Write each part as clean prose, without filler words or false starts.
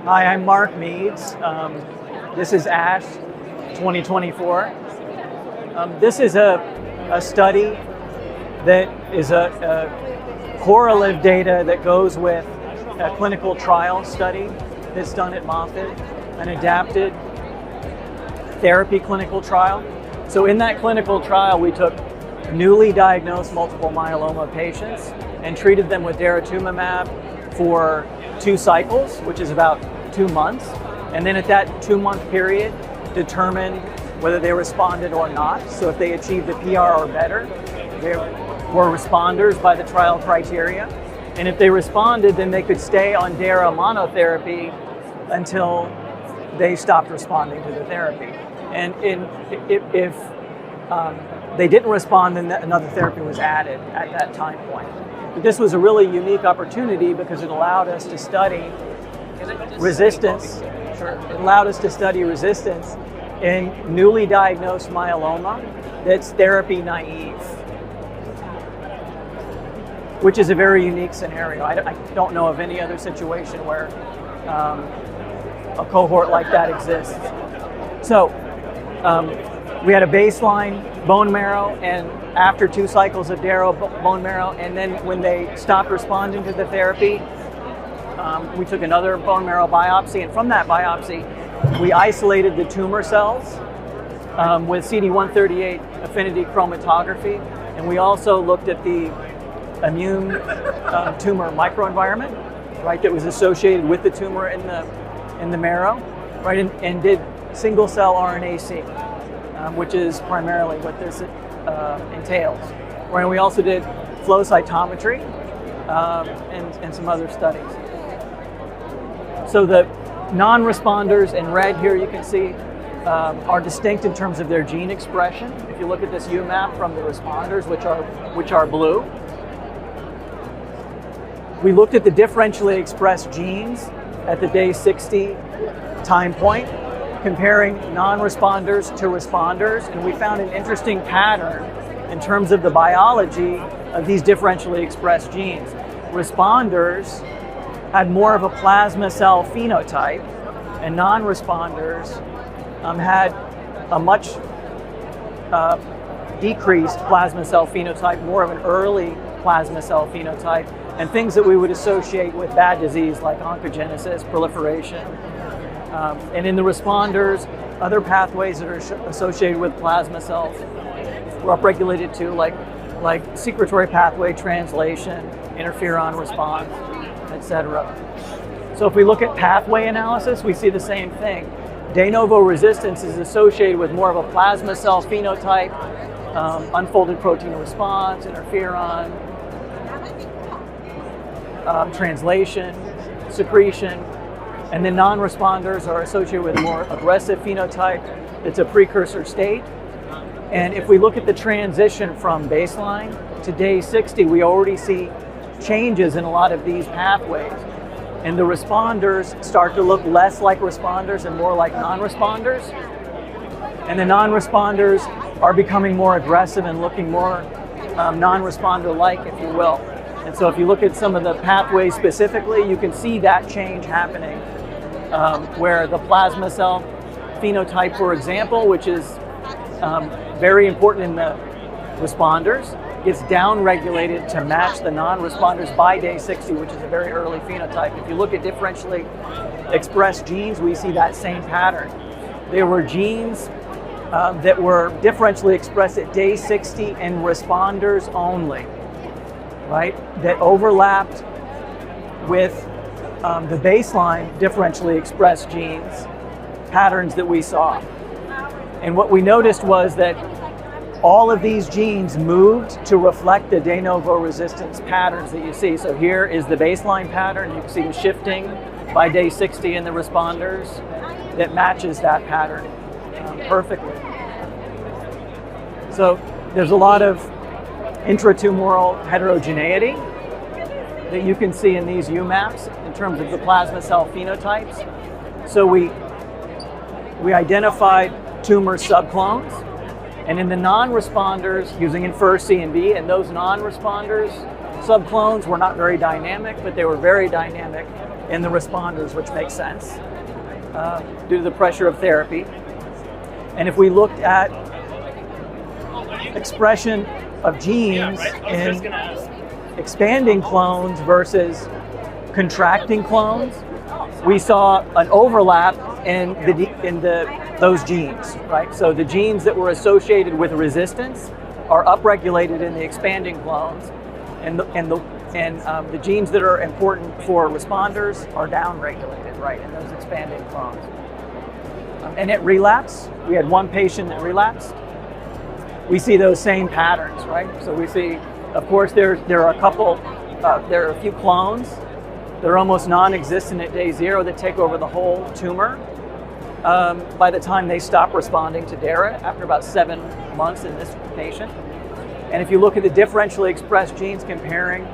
Hi, I'm Mark Meads. This is ASH 2024. This is a study that is a correlative data that goes with a clinical trial study that's done at Moffitt, an adapted therapy clinical trial. So in that clinical trial, we took newly diagnosed multiple myeloma patients and treated them with Daratumumab for 2 cycles, which is about 2 months. And then at that 2-month period, determine whether they responded or not. So if they achieved a PR or better, they were responders by the trial criteria. And if they responded, then they could stay on Dara monotherapy until they stopped responding to the therapy. And if they didn't respond, then another therapy was added at that time point. But this was a really unique opportunity because it allowed us to study resistance. It allowed us to study resistance in newly diagnosed myeloma that's therapy naive, which is a very unique scenario. I don't know of any other situation where a cohort like that exists. So we had a baseline bone marrow, and after 2 cycles of Dara bone marrow, and then when they stopped responding to the therapy, we took another bone marrow biopsy, and from that biopsy, we isolated the tumor cells with CD138 affinity chromatography, and we also looked at the immune tumor microenvironment, right, that was associated with the tumor in the marrow, right, and did single cell RNA-seq, which is primarily what this entails. Right, and we also did flow cytometry and some other studies. So the non-responders in red here, you can see, are distinct in terms of their gene expression. If you look at this UMAP from the responders, which are blue, we looked at the differentially expressed genes at the day 60 time point, comparing non-responders to responders, and we found an interesting pattern in terms of the biology of these differentially expressed genes. Responders had more of a plasma cell phenotype, and non-responders had a much decreased plasma cell phenotype, more of an early plasma cell phenotype, and things that we would associate with bad disease like oncogenesis, proliferation. And in the responders, other pathways that are associated with plasma cells were upregulated too, like secretory pathway translation, interferon response, etc. So if we look at pathway analysis, we see the same thing. De novo resistance is associated with more of a plasma cell phenotype, unfolded protein response, interferon, translation, secretion, and then non-responders are associated with a more aggressive phenotype. It's a precursor state. And if we look at the transition from baseline to day 60, we already see changes in a lot of these pathways. And the responders start to look less like responders and more like non-responders. And the non-responders are becoming more aggressive and looking more non-responder-like, if you will. And so if you look at some of the pathways specifically, you can see that change happening, where the plasma cell phenotype, for example, which is very important in the responders, gets downregulated to match the non-responders by day 60, which is a very early phenotype. If you look at differentially expressed genes, we see that same pattern. There were genes that were differentially expressed at day 60 in responders only, right, that overlapped with the baseline differentially expressed genes patterns that we saw. And what we noticed was that all of these genes moved to reflect the de novo resistance patterns that you see. So here is the baseline pattern. You can see the shifting by day 60 in the responders that matches that pattern perfectly. So there's a lot of intratumoral heterogeneity that you can see in these UMAPs in terms of the plasma cell phenotypes. So we identified tumor subclones, and in the non-responders, using Infer-C and B, and those non-responders subclones were not very dynamic, but they were very dynamic in the responders, which makes sense due to the pressure of therapy. And if we looked at expression of genes in expanding clones versus contracting clones, we saw an overlap in those genes, right? So the genes that were associated with resistance are upregulated in the expanding clones, and the genes that are important for responders are downregulated, right, in those expanding clones. And at relapse, we had one patient that relapsed. We see those same patterns, right? So we see, of course, there are a few clones that are almost non-existent at day 0 that take over the whole tumor by the time they stop responding to Dara after about 7 months in this patient. And if you look at the differentially expressed genes comparing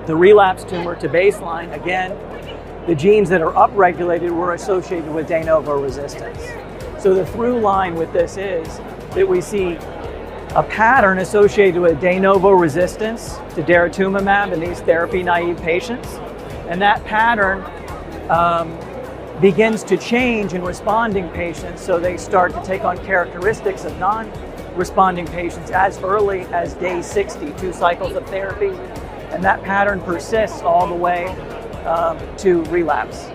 the relapse tumor to baseline, again, the genes that are upregulated were associated with de novo resistance. So the through line with this is that we see a pattern associated with de novo resistance to Daratumumab in these therapy-naive patients. And that pattern begins to change in responding patients, so they start to take on characteristics of non-responding patients as early as day 60, 2 cycles of therapy. And that pattern persists all the way to relapse.